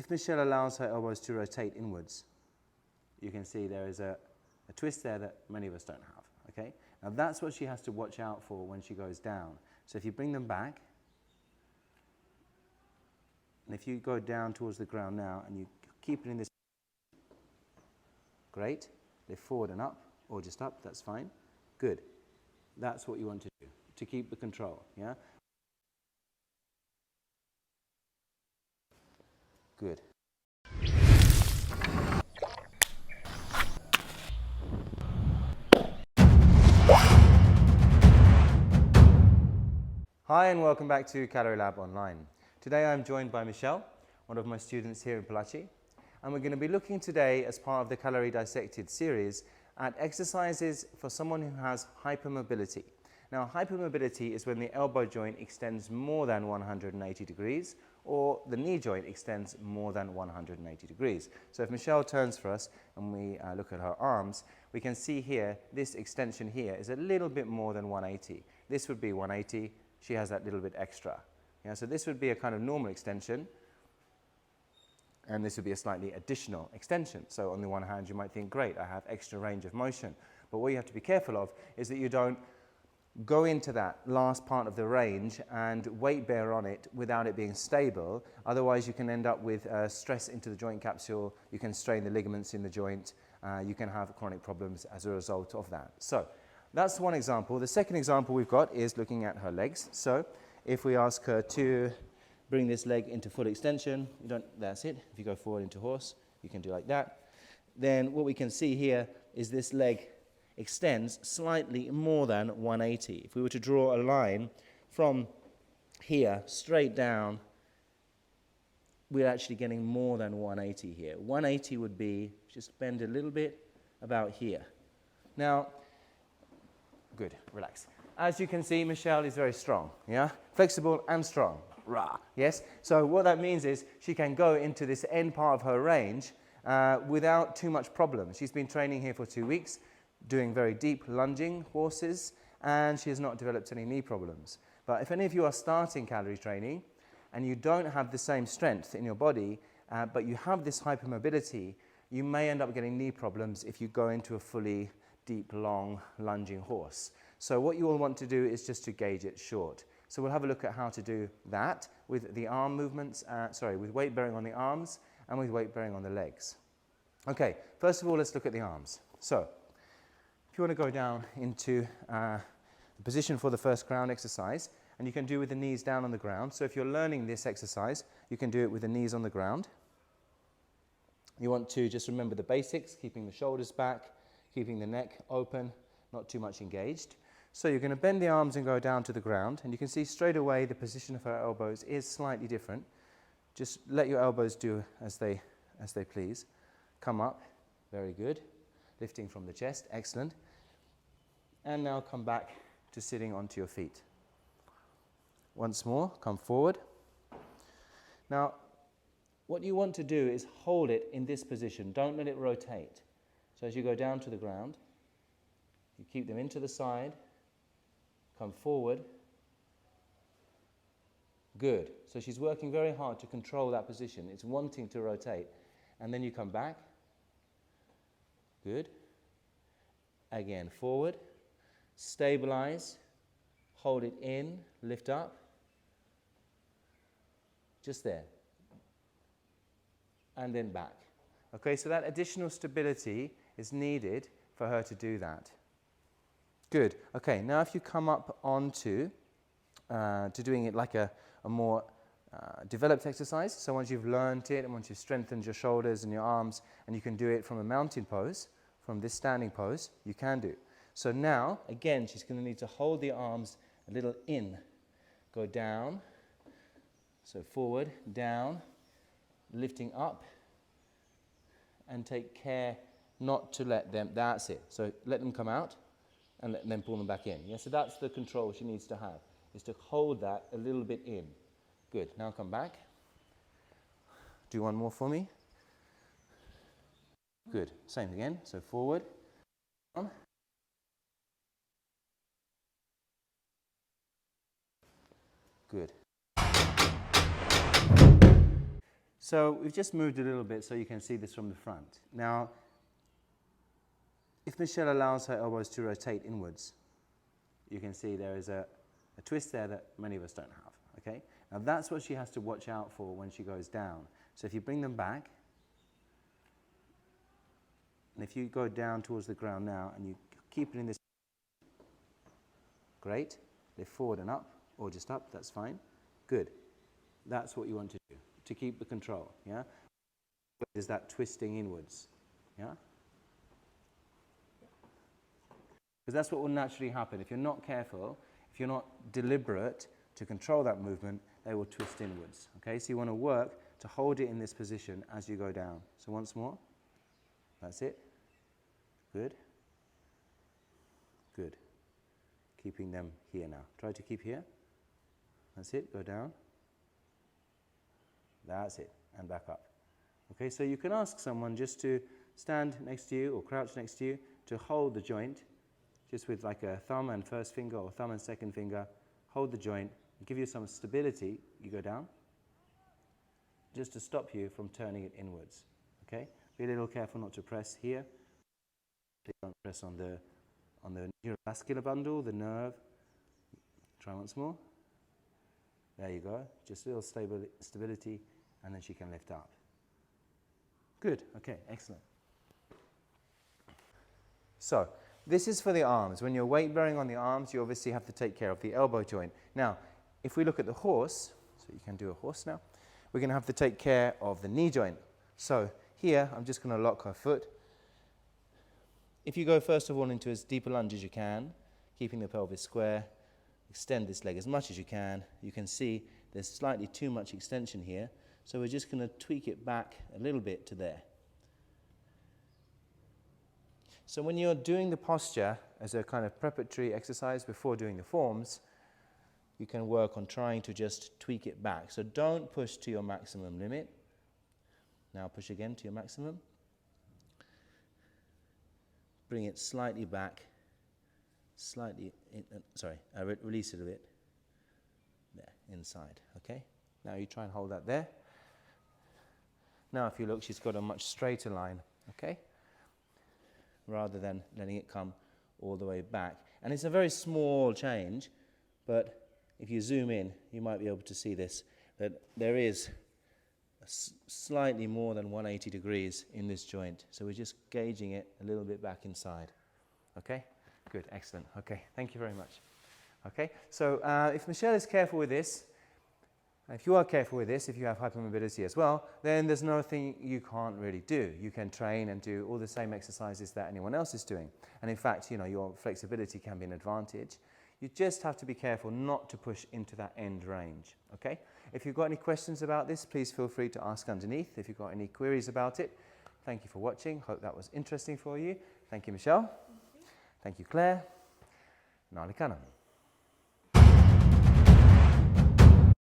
if Michelle allows her elbows to rotate inwards, you can see there is a twist there that many of us don't have, okay? Now that's what she has to watch out for when she goes down. So if you bring them back, and if you go down towards the ground now and you keep it in this, great, lift forward and up, or just up, that's fine, good. That's what you want to do, to keep the control, yeah? Good. Hi and welcome back to Kalari Lab Online. Today I'm joined by Michelle, one of my students here in Palazzi, and we're going to be looking today as part of the Kalari Dissected series at exercises for someone who has hypermobility. Now hypermobility is when the elbow joint extends more than 180 degrees or the knee joint extends more than 180 degrees. So if Michelle turns for us and we look at her arms, we can see here this extension here is a little bit more than 180. This would be 180. She has that little bit extra. Yeah, so this would be a kind of normal extension, and this would be a slightly additional extension. So on the one hand, you might think, great, I have extra range of motion. But what you have to be careful of is that you don't go into that last part of the range and weight bear on it without it being stable. Otherwise, you can end up with stress into the joint capsule. You can strain the ligaments in the joint. You can have chronic problems as a result of that. So that's one example. The second example we've got is looking at her legs. So if we ask her to bring this leg into full extension, that's it. If you go forward into horse, you can do like that. Then what we can see here is this leg extends slightly more than 180. If we were to draw a line from here straight down, we're actually getting more than 180 here. 180 would be, just bend a little bit, about here. Now, good, relax. As you can see, Michelle is very strong, yeah? Flexible and strong, rah, yes? So what that means is she can go into this end part of her range without too much problem. She's been training here for 2 weeks, doing very deep lunging horses, and she has not developed any knee problems. But if any of you are starting Kalari training and you don't have the same strength in your body, but you have this hypermobility, you may end up getting knee problems if you go into a fully deep, long, lunging horse. So what you will want to do is just to gauge it short. So we'll have a look at how to do that with the arm movements, with weight bearing on the arms and with weight bearing on the legs. Okay, first of all, let's look at the arms. So if you want to go down into the position for the first ground exercise, and you can do with the knees down on the ground. So if you're learning this exercise, you can do it with the knees on the ground. You want to just remember the basics, keeping the shoulders back, keeping the neck open, not too much engaged. So you're going to bend the arms and go down to the ground, and you can see straight away the position of her elbows is slightly different. Just let your elbows do as they please. Come up, very good. Lifting from the chest, excellent. And now come back to sitting onto your feet. Once more, come forward. Now, what you want to do is hold it in this position. Don't let it rotate. So as you go down to the ground, you keep them into the side, come forward. Good. So she's working very hard to control that position. It's wanting to rotate. And then you come back. Good. Again, forward. Stabilize. Hold it in. Lift up. Just there. And then back. Okay, so that additional stability is needed for her to do that. Good. Okay, now if you come up onto to doing it like a more developed exercise, so once you've learned it and once you've strengthened your shoulders and your arms and you can do it from a mountain pose, from this standing pose, you can do. So now, again, she's going to need to hold the arms a little in. Go down, so forward, down, lifting up, and take care not to let them, that's it. So let them come out and then pull them back in. Yeah, so that's the control she needs to have, is to hold that a little bit in. Good, now come back. Do one more for me. Good, same again, so forward, down. Good. So we've just moved a little bit so you can see this from the front. Now, if Michelle allows her elbows to rotate inwards, you can see there is a twist there that many of us don't have, okay? Now that's what she has to watch out for when she goes down. So if you bring them back, and if you go down towards the ground now and you keep it in this, great, lift forward and up, or just up, that's fine, good. That's what you want to do, to keep the control, yeah? Is that twisting inwards, yeah? Because that's what will naturally happen. If you're not careful, if you're not deliberate to control that movement, they will twist inwards. Okay, so you want to work to hold it in this position as you go down. So once more. That's it. Good. Good. Keeping them here now. Try to keep here. That's it. Go down. That's it. And back up. Okay, so you can ask someone just to stand next to you or crouch next to you to hold the joint, just with like a thumb and first finger or thumb and second finger, hold the joint, give you some stability, you go down, just to stop you from turning it inwards, okay? Be a little careful not to press here. Please don't press on the neurovascular bundle, the nerve. Try once more. There you go, just a little stability, and then she can lift up. Good, okay, excellent. So, this is for the arms. When you're weight bearing on the arms, you obviously have to take care of the elbow joint. Now, if we look at the horse, so you can do a horse now, we're going to have to take care of the knee joint. So here, I'm just going to lock her foot. If you go first of all into as deep a lunge as you can, keeping the pelvis square, extend this leg as much as you can see there's slightly too much extension here, so we're just going to tweak it back a little bit to there. So when you're doing the posture as a kind of preparatory exercise before doing the forms, you can work on trying to just tweak it back. So don't push to your maximum limit. Now push again to your maximum. Bring it slightly back, release it a bit. There, inside, okay? Now you try and hold that there. Now if you look, she's got a much straighter line, okay? Rather than letting it come all the way back. And it's a very small change, but if you zoom in, you might be able to see this, that there is slightly more than 180 degrees in this joint. So we're just gauging it a little bit back inside. Okay? Good, excellent. Okay, thank you very much. Okay, so if Michelle is careful with this, if you are careful with this, if you have hypermobility as well, then there's nothing you can't really do. You can train and do all the same exercises that anyone else is doing. And in fact, you know, your flexibility can be an advantage. You just have to be careful not to push into that end range, okay? If you've got any questions about this, please feel free to ask underneath. If you've got any queries about it, thank you for watching. Hope that was interesting for you. Thank you, Michelle. Thank you, Claire. Nalikanam.